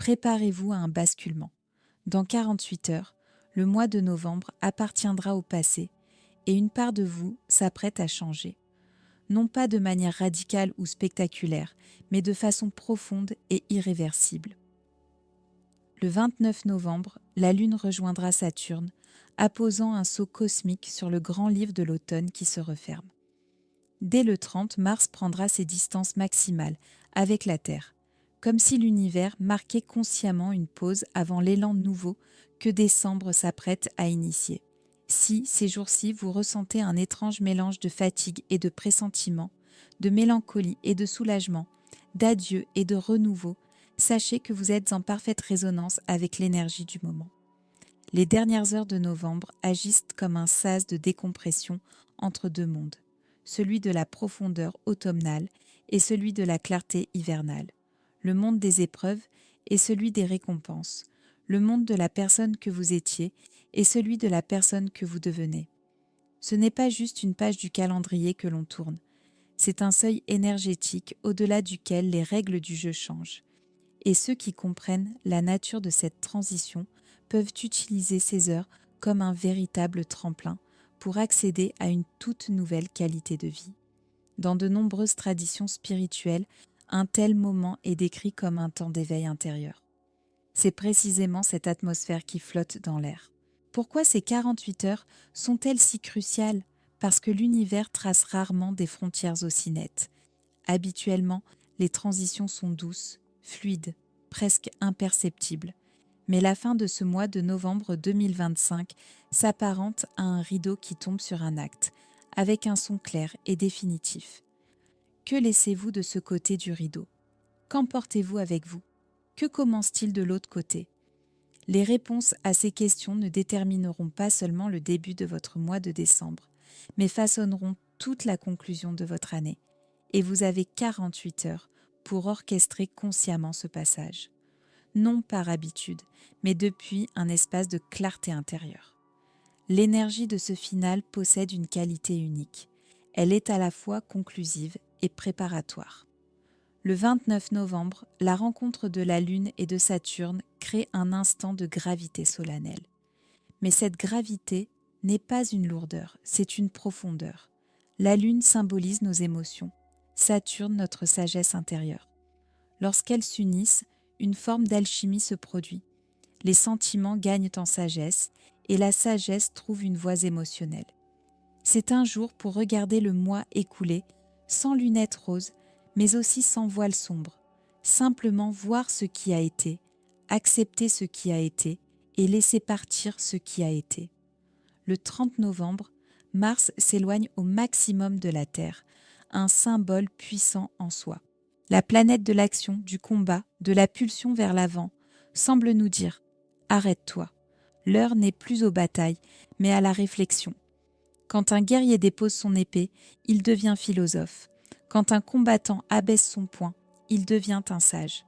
préparez-vous à un basculement. Dans 48 heures, le mois de novembre appartiendra au passé et une part de vous s'apprête à changer. Non pas de manière radicale ou spectaculaire, mais de façon profonde et irréversible. Le 29 novembre, la Lune rejoindra Saturne, apposant un sceau cosmique sur le grand livre de l'automne qui se referme. Dès le 30, Mars prendra ses distances maximales avec la Terre, comme si l'univers marquait consciemment une pause avant l'élan nouveau que décembre s'apprête à initier. Si, ces jours-ci, vous ressentez un étrange mélange de fatigue et de pressentiment, de mélancolie et de soulagement, d'adieu et de renouveau, sachez que vous êtes en parfaite résonance avec l'énergie du moment. Les dernières heures de novembre agissent comme un sas de décompression entre deux mondes, celui de la profondeur automnale et celui de la clarté hivernale, le monde des épreuves et celui des récompenses, le monde de la personne que vous étiez et celui de la personne que vous devenez. Ce n'est pas juste une page du calendrier que l'on tourne, c'est un seuil énergétique au-delà duquel les règles du jeu changent. Et ceux qui comprennent la nature de cette transition peuvent utiliser ces heures comme un véritable tremplin pour accéder à une toute nouvelle qualité de vie. Dans de nombreuses traditions spirituelles, un tel moment est décrit comme un temps d'éveil intérieur. C'est précisément cette atmosphère qui flotte dans l'air. Pourquoi ces 48 heures sont-elles si cruciales ? Parce que l'univers trace rarement des frontières aussi nettes. Habituellement, les transitions sont douces, fluides, presque imperceptibles. Mais la fin de ce mois de novembre 2025 s'apparente à un rideau qui tombe sur un acte, avec un son clair et définitif. Que laissez-vous de ce côté du rideau ? Qu'emportez-vous avec vous ? Que commence-t-il de l'autre côté ? Les réponses à ces questions ne détermineront pas seulement le début de votre mois de décembre, mais façonneront toute la conclusion de votre année. Et vous avez 48 heures pour orchestrer consciemment ce passage. Non par habitude, mais depuis un espace de clarté intérieure. L'énergie de ce final possède une qualité unique. Elle est à la fois conclusive et préparatoire. Le 29 novembre, la rencontre de la Lune et de Saturne crée un instant de gravité solennelle. Mais cette gravité n'est pas une lourdeur, c'est une profondeur. La Lune symbolise nos émotions, Saturne notre sagesse intérieure. Lorsqu'elles s'unissent, une forme d'alchimie se produit. Les sentiments gagnent en sagesse et la sagesse trouve une voie émotionnelle. C'est un jour pour regarder le mois écoulé sans lunettes roses, mais aussi sans voile sombre. Simplement voir ce qui a été, accepter ce qui a été et laisser partir ce qui a été. Le 30 novembre, Mars s'éloigne au maximum de la Terre, un symbole puissant en soi. La planète de l'action, du combat, de la pulsion vers l'avant, semble nous dire « Arrête-toi ». L'heure n'est plus aux batailles, mais à la réflexion. Quand un guerrier dépose son épée, il devient philosophe. Quand un combattant abaisse son poing, il devient un sage.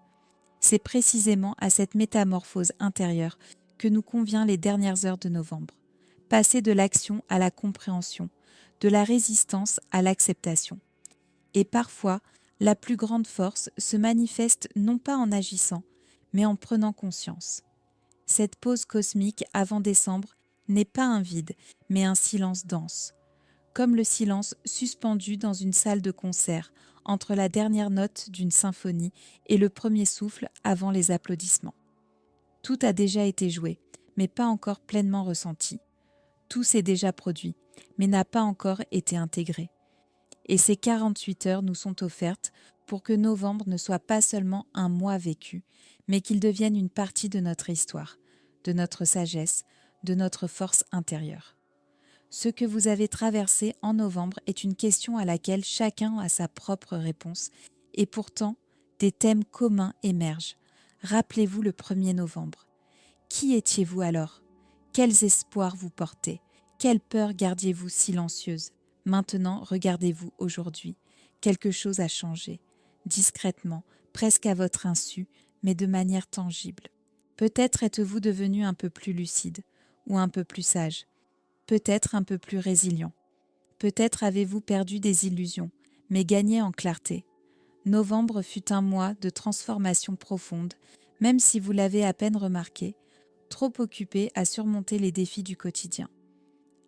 C'est précisément à cette métamorphose intérieure que nous convient les dernières heures de novembre. Passer de l'action à la compréhension, de la résistance à l'acceptation. Et parfois, la plus grande force se manifeste non pas en agissant, mais en prenant conscience. Cette pause cosmique avant décembre n'est pas un vide, mais un silence dense. Comme le silence suspendu dans une salle de concert, entre la dernière note d'une symphonie et le premier souffle avant les applaudissements. Tout a déjà été joué, mais pas encore pleinement ressenti. Tout s'est déjà produit, mais n'a pas encore été intégré. Et ces 48 heures nous sont offertes pour que novembre ne soit pas seulement un mois vécu, mais qu'il devienne une partie de notre histoire, de notre sagesse, de notre force intérieure. Ce que vous avez traversé en novembre est une question à laquelle chacun a sa propre réponse, et pourtant, des thèmes communs émergent. Rappelez-vous le 1er novembre. Qui étiez-vous alors ? Quels espoirs vous portez ? Quelle peur gardiez-vous silencieuse ? Maintenant, regardez-vous aujourd'hui. Quelque chose a changé, discrètement, presque à votre insu, mais de manière tangible. Peut-être êtes-vous devenu un peu plus lucide, ou un peu plus sage, peut-être un peu plus résilient. Peut-être avez-vous perdu des illusions, mais gagné en clarté. Novembre fut un mois de transformation profonde, même si vous l'avez à peine remarqué, trop occupé à surmonter les défis du quotidien.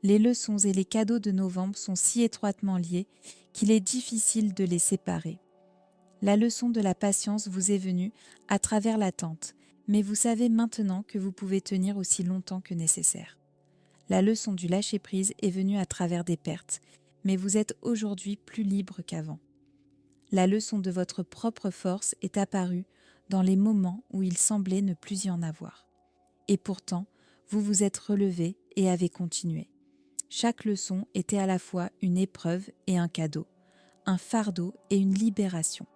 Les leçons et les cadeaux de novembre sont si étroitement liés qu'il est difficile de les séparer. La leçon de la patience vous est venue à travers l'attente, mais vous savez maintenant que vous pouvez tenir aussi longtemps que nécessaire. La leçon du lâcher-prise est venue à travers des pertes, mais vous êtes aujourd'hui plus libre qu'avant. La leçon de votre propre force est apparue dans les moments où il semblait ne plus y en avoir. Et pourtant, vous vous êtes relevé et avez continué. Chaque leçon était à la fois une épreuve et un cadeau, un fardeau et une libération.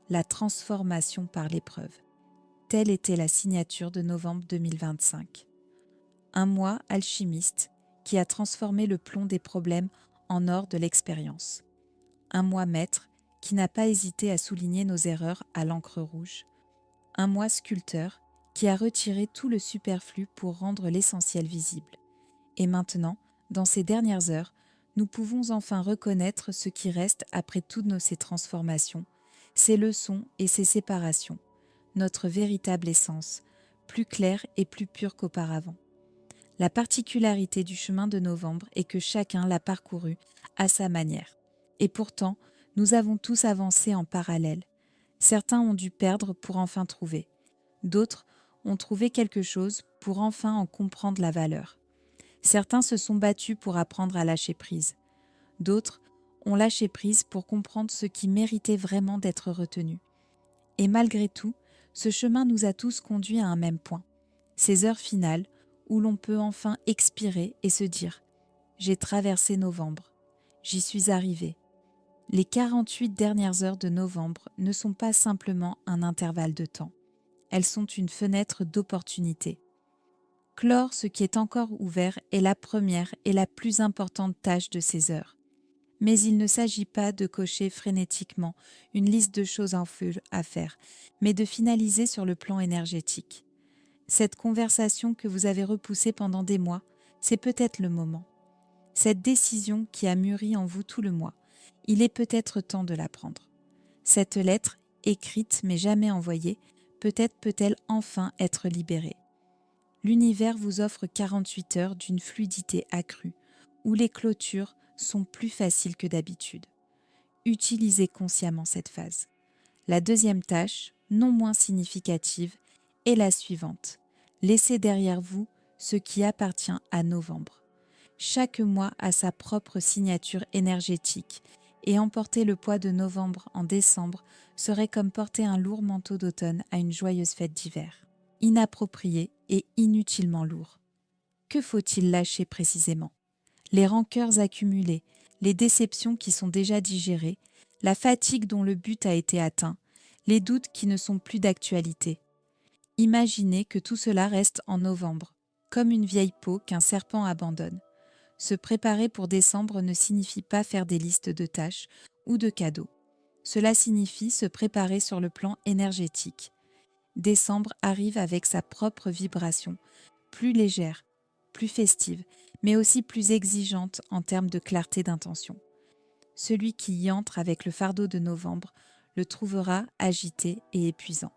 La transformation par l'épreuve. Telle était la signature de novembre 2025. Un mois alchimiste qui a transformé le plomb des problèmes en or de l'expérience. Un mois maître qui n'a pas hésité à souligner nos erreurs à l'encre rouge. Un mois sculpteur qui a retiré tout le superflu pour rendre l'essentiel visible. Et maintenant, dans ces dernières heures, nous pouvons enfin reconnaître ce qui reste après toutes ces transformations, ces leçons et ces séparations, notre véritable essence, plus claire et plus pure qu'auparavant. La particularité du chemin de novembre est que chacun l'a parcouru à sa manière. Et pourtant, nous avons tous avancé en parallèle. Certains ont dû perdre pour enfin trouver. D'autres ont trouvé quelque chose pour enfin en comprendre la valeur. Certains se sont battus pour apprendre à lâcher prise. D'autres ont lâché prise pour comprendre ce qui méritait vraiment d'être retenu. Et malgré tout, ce chemin nous a tous conduits à un même point. Ces heures finales où l'on peut enfin expirer et se dire « J'ai traversé novembre, j'y suis arrivé ». Les 48 dernières heures de novembre ne sont pas simplement un intervalle de temps. Elles sont une fenêtre d'opportunité. Clore ce qui est encore ouvert est la première et la plus importante tâche de ces heures. Mais il ne s'agit pas de cocher frénétiquement une liste de choses en feu à faire, mais de finaliser sur le plan énergétique. Cette conversation que vous avez repoussée pendant des mois, c'est peut-être le moment. Cette décision qui a mûri en vous tout le mois, il est peut-être temps de la prendre. Cette lettre, écrite mais jamais envoyée, peut-être peut-elle enfin être libérée. L'univers vous offre 48 heures d'une fluidité accrue, où les clôtures sont plus faciles que d'habitude. Utilisez consciemment cette phase. La deuxième tâche, non moins significative, est la suivante. Laissez derrière vous ce qui appartient à novembre. Chaque mois a sa propre signature énergétique et emporter le poids de novembre en décembre serait comme porter un lourd manteau d'automne à une joyeuse fête d'hiver. Inapproprié et inutilement lourd. Que faut-il lâcher précisément ? Les rancœurs accumulées, les déceptions qui sont déjà digérées, la fatigue dont le but a été atteint, les doutes qui ne sont plus d'actualité. Imaginez que tout cela reste en novembre, comme une vieille peau qu'un serpent abandonne. Se préparer pour décembre ne signifie pas faire des listes de tâches ou de cadeaux. Cela signifie se préparer sur le plan énergétique. Décembre arrive avec sa propre vibration, plus légère, plus festive, mais aussi plus exigeante en termes de clarté d'intention. Celui qui y entre avec le fardeau de novembre le trouvera agité et épuisant.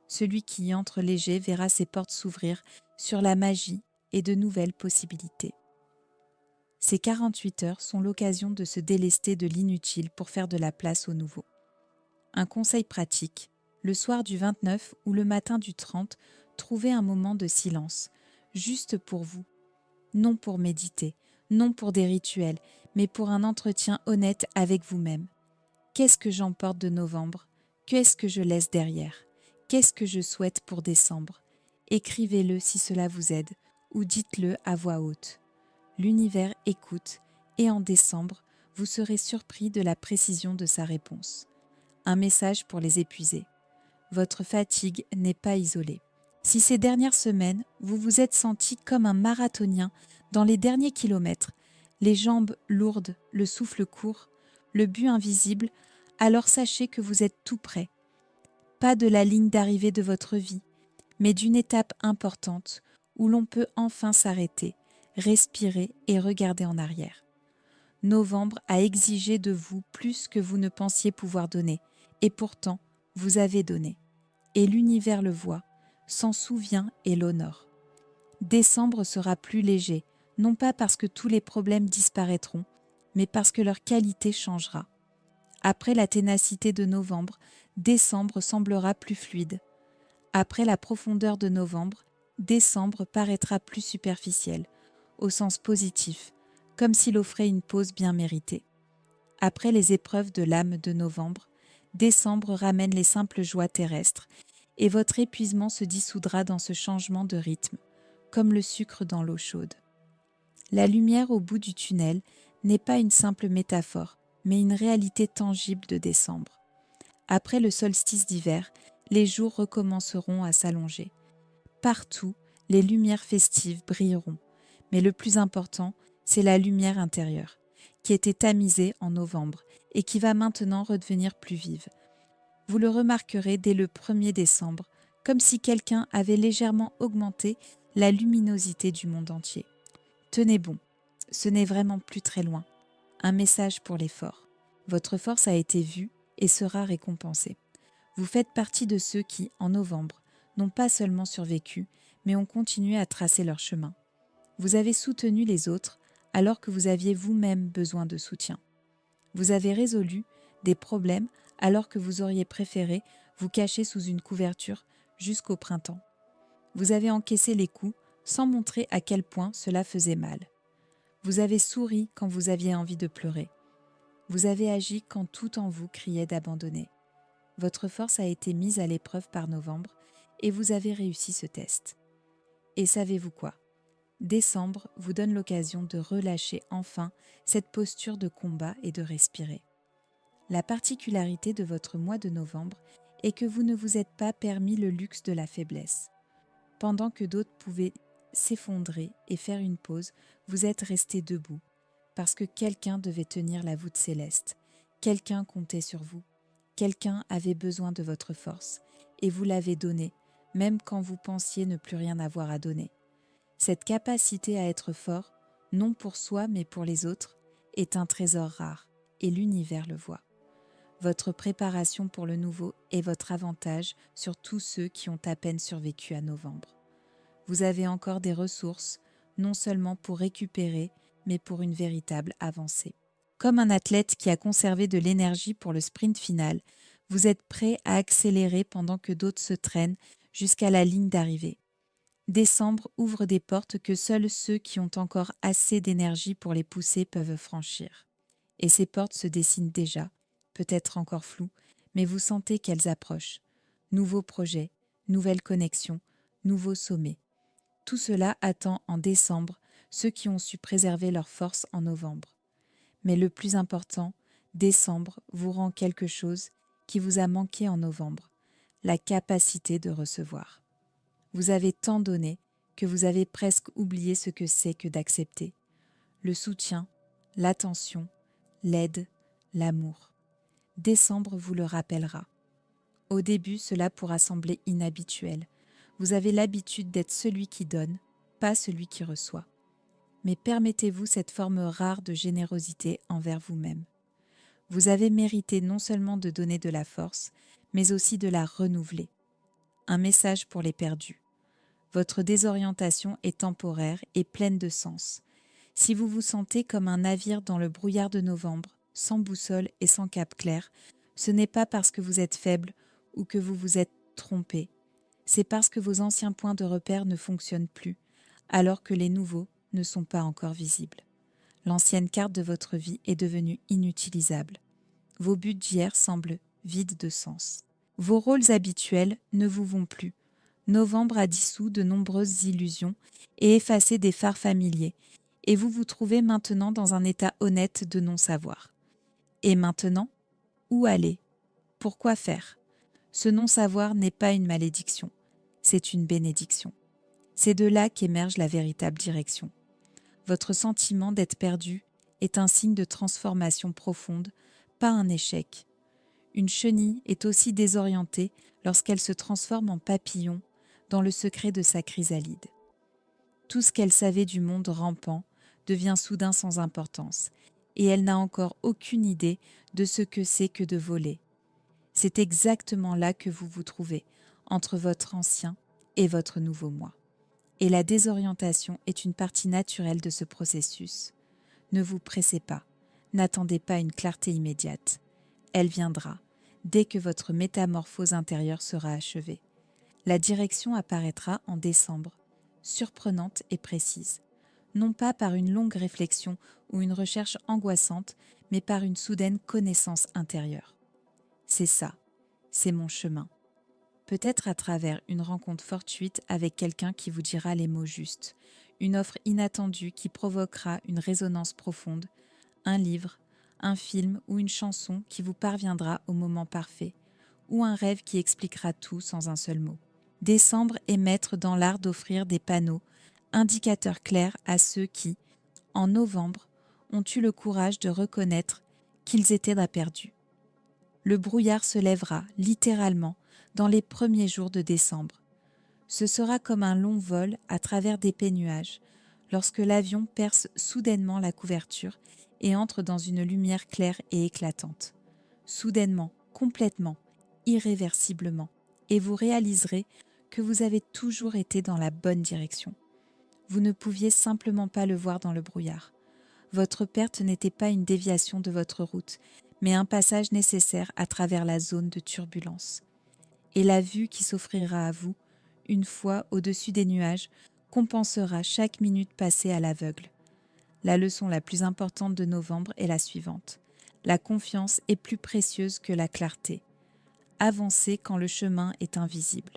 Celui qui y entre léger verra ses portes s'ouvrir sur la magie et de nouvelles possibilités. Ces 48 heures sont l'occasion de se délester de l'inutile pour faire de la place au nouveau. Un conseil pratique, le soir du 29 ou le matin du 30, trouvez un moment de silence, juste pour vous. Non pour méditer, non pour des rituels, mais pour un entretien honnête avec vous-même. Qu'est-ce que j'emporte de novembre ? Qu'est-ce que je laisse derrière ? Qu'est-ce que je souhaite pour décembre ? Écrivez-le si cela vous aide, ou dites-le à voix haute. L'univers écoute, et en décembre, vous serez surpris de la précision de sa réponse. Un message pour les épuisés. Votre fatigue n'est pas isolée. Si ces dernières semaines, vous vous êtes senti comme un marathonien dans les derniers kilomètres, les jambes lourdes, le souffle court, le but invisible, alors sachez que vous êtes tout près. Pas de la ligne d'arrivée de votre vie, mais d'une étape importante où l'on peut enfin s'arrêter, respirer et regarder en arrière. Novembre a exigé de vous plus que vous ne pensiez pouvoir donner, et pourtant, vous avez donné. Et l'univers le voit. s'en souvient et l'honore. Décembre sera plus léger, non pas parce que tous les problèmes disparaîtront, mais parce que leur qualité changera. Après la ténacité de novembre, décembre semblera plus fluide. Après la profondeur de novembre, décembre paraîtra plus superficiel, au sens positif, comme s'il offrait une pause bien méritée. Après les épreuves de l'âme de novembre, décembre ramène les simples joies terrestres, et votre épuisement se dissoudra dans ce changement de rythme, comme le sucre dans l'eau chaude. La lumière au bout du tunnel n'est pas une simple métaphore, mais une réalité tangible de décembre. Après le solstice d'hiver, les jours recommenceront à s'allonger. Partout, les lumières festives brilleront, mais le plus important, c'est la lumière intérieure, qui était tamisée en novembre et qui va maintenant redevenir plus vive. Vous le remarquerez dès le 1er décembre, comme si quelqu'un avait légèrement augmenté la luminosité du monde entier. Tenez bon, ce n'est vraiment plus très loin. Un message pour les forts. Votre force a été vue et sera récompensée. Vous faites partie de ceux qui, en novembre, n'ont pas seulement survécu, mais ont continué à tracer leur chemin. Vous avez soutenu les autres alors que vous aviez vous-même besoin de soutien. Vous avez résolu des problèmes alors que vous auriez préféré vous cacher sous une couverture jusqu'au printemps. Vous avez encaissé les coups sans montrer à quel point cela faisait mal. Vous avez souri quand vous aviez envie de pleurer. Vous avez agi quand tout en vous criait d'abandonner. Votre force a été mise à l'épreuve par novembre et vous avez réussi ce test. Et savez-vous quoi ? Décembre vous donne l'occasion de relâcher enfin cette posture de combat et de respirer. La particularité de votre mois de novembre est que vous ne vous êtes pas permis le luxe de la faiblesse. Pendant que d'autres pouvaient s'effondrer et faire une pause, vous êtes resté debout, parce que quelqu'un devait tenir la voûte céleste, quelqu'un comptait sur vous, quelqu'un avait besoin de votre force, et vous l'avez donnée, même quand vous pensiez ne plus rien avoir à donner. Cette capacité à être fort, non pour soi mais pour les autres, est un trésor rare, et l'univers le voit. Votre préparation pour le nouveau est votre avantage sur tous ceux qui ont à peine survécu à novembre. Vous avez encore des ressources, non seulement pour récupérer, mais pour une véritable avancée. Comme un athlète qui a conservé de l'énergie pour le sprint final, vous êtes prêt à accélérer pendant que d'autres se traînent jusqu'à la ligne d'arrivée. Décembre ouvre des portes que seuls ceux qui ont encore assez d'énergie pour les pousser peuvent franchir. Et ces portes se dessinent déjà, peut-être encore floues, mais vous sentez qu'elles approchent. Nouveaux projets, nouvelles connexions, nouveaux sommets. Tout cela attend en décembre ceux qui ont su préserver leur force en novembre. Mais le plus important, décembre vous rend quelque chose qui vous a manqué en novembre, la capacité de recevoir. Vous avez tant donné que vous avez presque oublié ce que c'est que d'accepter. Le soutien, l'attention, l'aide, l'amour. Décembre vous le rappellera. Au début, cela pourra sembler inhabituel. Vous avez l'habitude d'être celui qui donne, pas celui qui reçoit. Mais permettez-vous cette forme rare de générosité envers vous-même. Vous avez mérité non seulement de donner de la force, mais aussi de la renouveler. Un message pour les perdus. Votre désorientation est temporaire et pleine de sens. Si vous vous sentez comme un navire dans le brouillard de novembre, sans boussole et sans cap clair, ce n'est pas parce que vous êtes faible ou que vous vous êtes trompé. C'est parce que vos anciens points de repère ne fonctionnent plus, alors que les nouveaux ne sont pas encore visibles. L'ancienne carte de votre vie est devenue inutilisable. Vos buts d'hier semblent vides de sens. Vos rôles habituels ne vous vont plus. Novembre a dissous de nombreuses illusions et effacé des phares familiers, et vous vous trouvez maintenant dans un état honnête de non-savoir. Et maintenant, où aller ? Pourquoi faire ? Ce non-savoir n'est pas une malédiction, c'est une bénédiction. C'est de là qu'émerge la véritable direction. Votre sentiment d'être perdu est un signe de transformation profonde, pas un échec. Une chenille est aussi désorientée lorsqu'elle se transforme en papillon dans le secret de sa chrysalide. Tout ce qu'elle savait du monde rampant devient soudain sans importance, et elle n'a encore aucune idée de ce que c'est que de voler. C'est exactement là que vous vous trouvez, entre votre ancien et votre nouveau moi. Et la désorientation est une partie naturelle de ce processus. Ne vous pressez pas, n'attendez pas une clarté immédiate. Elle viendra dès que votre métamorphose intérieure sera achevée. La direction apparaîtra en décembre, surprenante et précise, non pas par une longue réflexion ou une recherche angoissante, mais par une soudaine connaissance intérieure. C'est ça, c'est mon chemin. Peut-être à travers une rencontre fortuite avec quelqu'un qui vous dira les mots justes, une offre inattendue qui provoquera une résonance profonde, un livre, un film ou une chanson qui vous parviendra au moment parfait, ou un rêve qui expliquera tout sans un seul mot. Décembre est maître dans l'art d'offrir des panneaux, indicateurs clairs à ceux qui, en novembre, ont eu le courage de reconnaître qu'ils étaient perdus. Le brouillard se lèvera, littéralement, dans les premiers jours de décembre. Ce sera comme un long vol à travers d'épais nuages, lorsque l'avion perce soudainement la couverture et entre dans une lumière claire et éclatante. Soudainement, complètement, irréversiblement, et vous réaliserez que vous avez toujours été dans la bonne direction. Vous ne pouviez simplement pas le voir dans le brouillard. Votre perte n'était pas une déviation de votre route, mais un passage nécessaire à travers la zone de turbulence. Et la vue qui s'offrira à vous, une fois au-dessus des nuages, compensera chaque minute passée à l'aveugle. La leçon la plus importante de novembre est la suivante. La confiance est plus précieuse que la clarté. Avancez quand le chemin est invisible.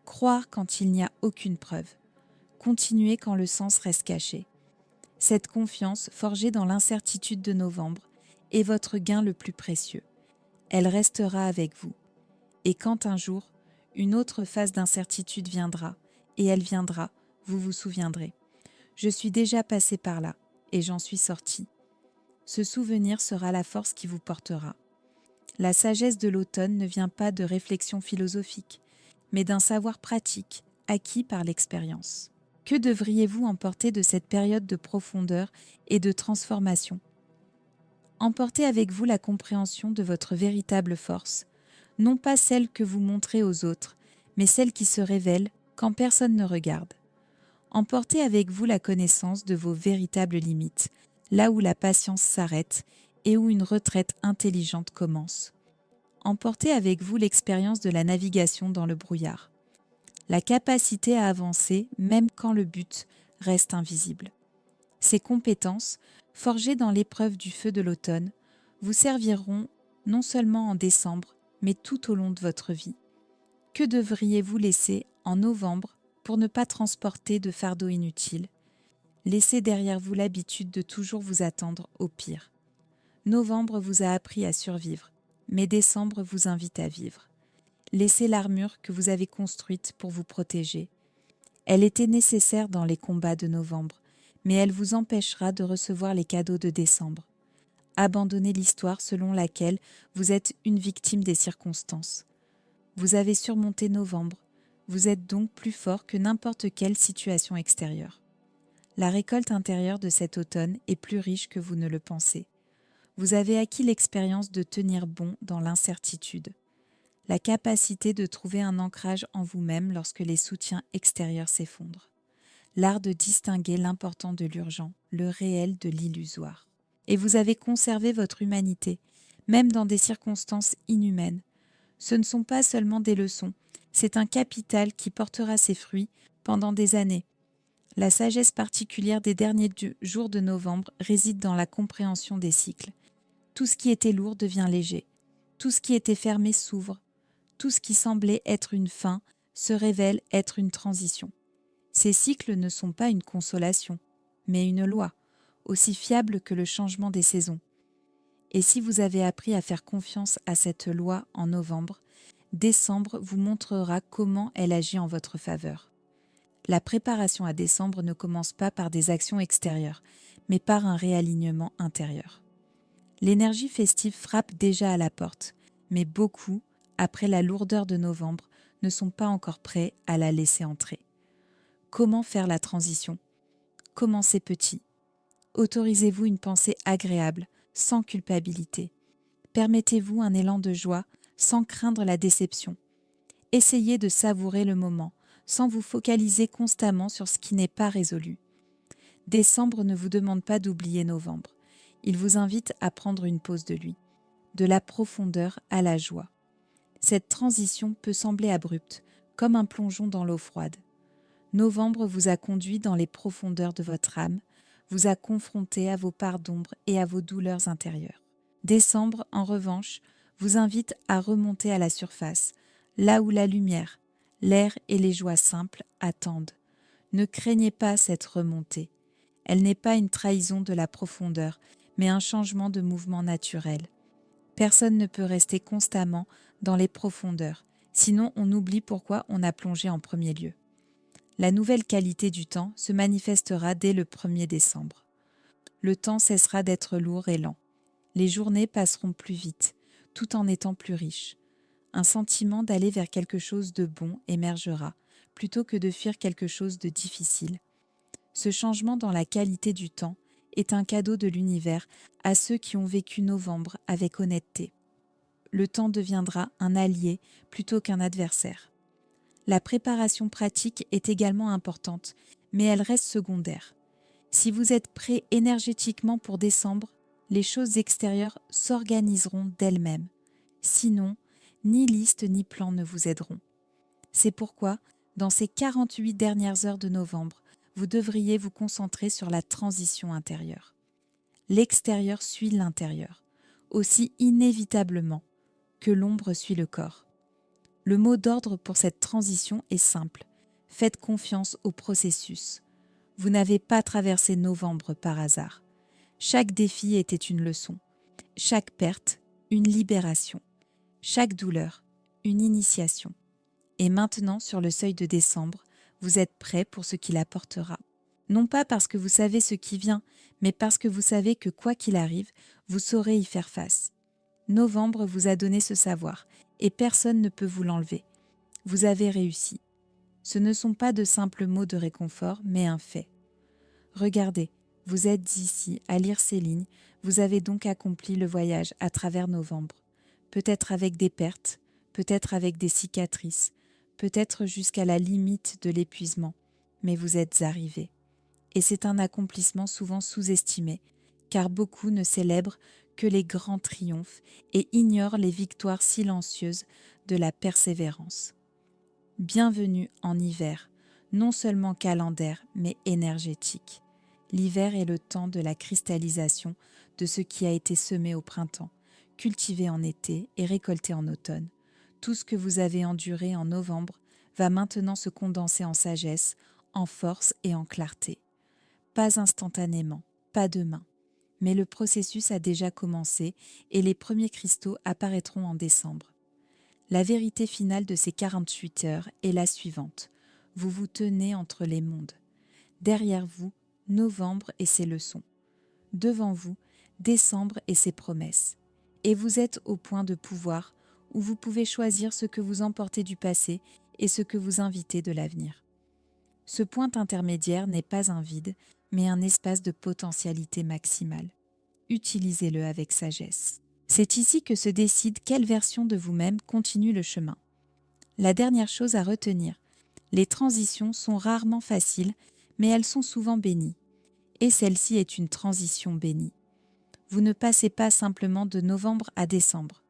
Croire quand il n'y a aucune preuve. Continuer quand le sens reste caché. Cette confiance, forgée dans l'incertitude de novembre, est votre gain le plus précieux. Elle restera avec vous. Et quand un jour, une autre phase d'incertitude viendra, et elle viendra, vous vous souviendrez. Je suis déjà passé par là, et j'en suis sorti. Ce souvenir sera la force qui vous portera. La sagesse de l'automne ne vient pas de réflexions philosophiques, mais d'un savoir pratique, acquis par l'expérience. Que devriez-vous emporter de cette période de profondeur et de transformation ? Emportez avec vous la compréhension de votre véritable force, non pas celle que vous montrez aux autres, mais celle qui se révèle quand personne ne regarde. Emportez avec vous la connaissance de vos véritables limites, là où la patience s'arrête et où une retraite intelligente commence. Emportez avec vous l'expérience de la navigation dans le brouillard, la capacité à avancer même quand le but reste invisible. Ces compétences, forgées dans l'épreuve du feu de l'automne, vous serviront non seulement en décembre, mais tout au long de votre vie. Que devriez-vous laisser en novembre pour ne pas transporter de fardeau inutile ? Laissez derrière vous l'habitude de toujours vous attendre au pire. Novembre vous a appris à survivre, mais décembre vous invite à vivre. Laissez l'armure que vous avez construite pour vous protéger. Elle était nécessaire dans les combats de novembre, mais elle vous empêchera de recevoir les cadeaux de décembre. Abandonnez l'histoire selon laquelle vous êtes une victime des circonstances. Vous avez surmonté novembre, vous êtes donc plus fort que n'importe quelle situation extérieure. La récolte intérieure de cet automne est plus riche que vous ne le pensez. Vous avez acquis l'expérience de tenir bon dans l'incertitude, la capacité de trouver un ancrage en vous-même lorsque les soutiens extérieurs s'effondrent, l'art de distinguer l'important de l'urgent, le réel de l'illusoire. Et vous avez conservé votre humanité, même dans des circonstances inhumaines. Ce ne sont pas seulement des leçons, c'est un capital qui portera ses fruits pendant des années. La sagesse particulière des derniers jours de novembre réside dans la compréhension des cycles. Tout ce qui était lourd devient léger, tout ce qui était fermé s'ouvre, tout ce qui semblait être une fin se révèle être une transition. Ces cycles ne sont pas une consolation, mais une loi, aussi fiable que le changement des saisons. Et si vous avez appris à faire confiance à cette loi en novembre, décembre vous montrera comment elle agit en votre faveur. La préparation à décembre ne commence pas par des actions extérieures, mais par un réalignement intérieur. L'énergie festive frappe déjà à la porte, mais beaucoup, après la lourdeur de novembre, ne sont pas encore prêts à la laisser entrer. Comment faire la transition ? Commencez petit. Autorisez-vous une pensée agréable, sans culpabilité. Permettez-vous un élan de joie, sans craindre la déception. Essayez de savourer le moment, sans vous focaliser constamment sur ce qui n'est pas résolu. Décembre ne vous demande pas d'oublier novembre. Il vous invite à prendre une pause de lui, de la profondeur à la joie. Cette transition peut sembler abrupte, comme un plongeon dans l'eau froide. Novembre vous a conduit dans les profondeurs de votre âme, vous a confronté à vos parts d'ombre et à vos douleurs intérieures. Décembre, en revanche, vous invite à remonter à la surface, là où la lumière, l'air et les joies simples attendent. Ne craignez pas cette remontée. Elle n'est pas une trahison de la profondeur, mais un changement de mouvement naturel. Personne ne peut rester constamment dans les profondeurs, sinon on oublie pourquoi on a plongé en premier lieu. La nouvelle qualité du temps se manifestera dès le 1er décembre. Le temps cessera d'être lourd et lent. Les journées passeront plus vite, tout en étant plus riches. Un sentiment d'aller vers quelque chose de bon émergera, plutôt que de fuir quelque chose de difficile. Ce changement dans la qualité du temps est un cadeau de l'univers à ceux qui ont vécu novembre avec honnêteté. Le temps deviendra un allié plutôt qu'un adversaire. La préparation pratique est également importante, mais elle reste secondaire. Si vous êtes prêt énergétiquement pour décembre, les choses extérieures s'organiseront d'elles-mêmes. Sinon, ni liste ni plan ne vous aideront. C'est pourquoi, dans ces 48 dernières heures de novembre, vous devriez vous concentrer sur la transition intérieure. L'extérieur suit l'intérieur, aussi inévitablement que l'ombre suit le corps. Le mot d'ordre pour cette transition est simple. Faites confiance au processus. Vous n'avez pas traversé novembre par hasard. Chaque défi était une leçon. Chaque perte, une libération. Chaque douleur, une initiation. Et maintenant, sur le seuil de décembre, vous êtes prêt pour ce qu'il apportera. Non pas parce que vous savez ce qui vient, mais parce que vous savez que quoi qu'il arrive, vous saurez y faire face. Novembre vous a donné ce savoir, et personne ne peut vous l'enlever. Vous avez réussi. Ce ne sont pas de simples mots de réconfort, mais un fait. Regardez, vous êtes ici à lire ces lignes, vous avez donc accompli le voyage à travers novembre. Peut-être avec des pertes, peut-être avec des cicatrices, peut-être jusqu'à la limite de l'épuisement, mais vous êtes arrivé. Et c'est un accomplissement souvent sous-estimé, car beaucoup ne célèbrent que les grands triomphes et ignorent les victoires silencieuses de la persévérance. Bienvenue en hiver, non seulement calendaire, mais énergétique. L'hiver est le temps de la cristallisation de ce qui a été semé au printemps, cultivé en été et récolté en automne. Tout ce que vous avez enduré en novembre va maintenant se condenser en sagesse, en force et en clarté. Pas instantanément, pas demain, mais le processus a déjà commencé et les premiers cristaux apparaîtront en décembre. La vérité finale de ces 48 heures est la suivante. Vous vous tenez entre les mondes. Derrière vous, novembre et ses leçons. Devant vous, décembre et ses promesses. Et vous êtes au point de pouvoir où vous pouvez choisir ce que vous emportez du passé et ce que vous invitez de l'avenir. Ce point intermédiaire n'est pas un vide, mais un espace de potentialité maximale. Utilisez-le avec sagesse. C'est ici que se décide quelle version de vous-même continue le chemin. La dernière chose à retenir, les transitions sont rarement faciles, mais elles sont souvent bénies. Et celle-ci est une transition bénie. Vous ne passez pas simplement de novembre à décembre.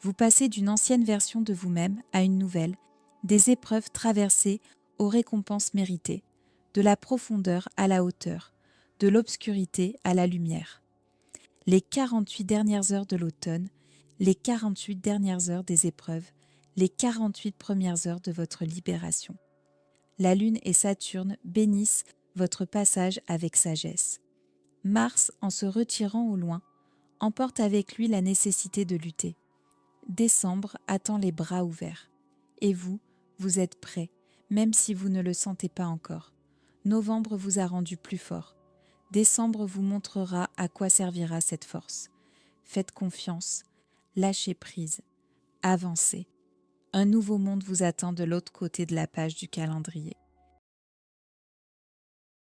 Vous passez d'une ancienne version de vous-même à une nouvelle, des épreuves traversées aux récompenses méritées, de la profondeur à la hauteur, de l'obscurité à la lumière. Les 48 dernières heures de l'automne, les 48 dernières heures des épreuves, les 48 premières heures de votre libération. La Lune et Saturne bénissent votre passage avec sagesse. Mars, en se retirant au loin, emporte avec lui la nécessité de lutter. Décembre attend les bras ouverts. Et vous, vous êtes prêts, même si vous ne le sentez pas encore. Novembre vous a rendu plus fort. Décembre vous montrera à quoi servira cette force. Faites confiance, lâchez prise, avancez. Un nouveau monde vous attend de l'autre côté de la page du calendrier.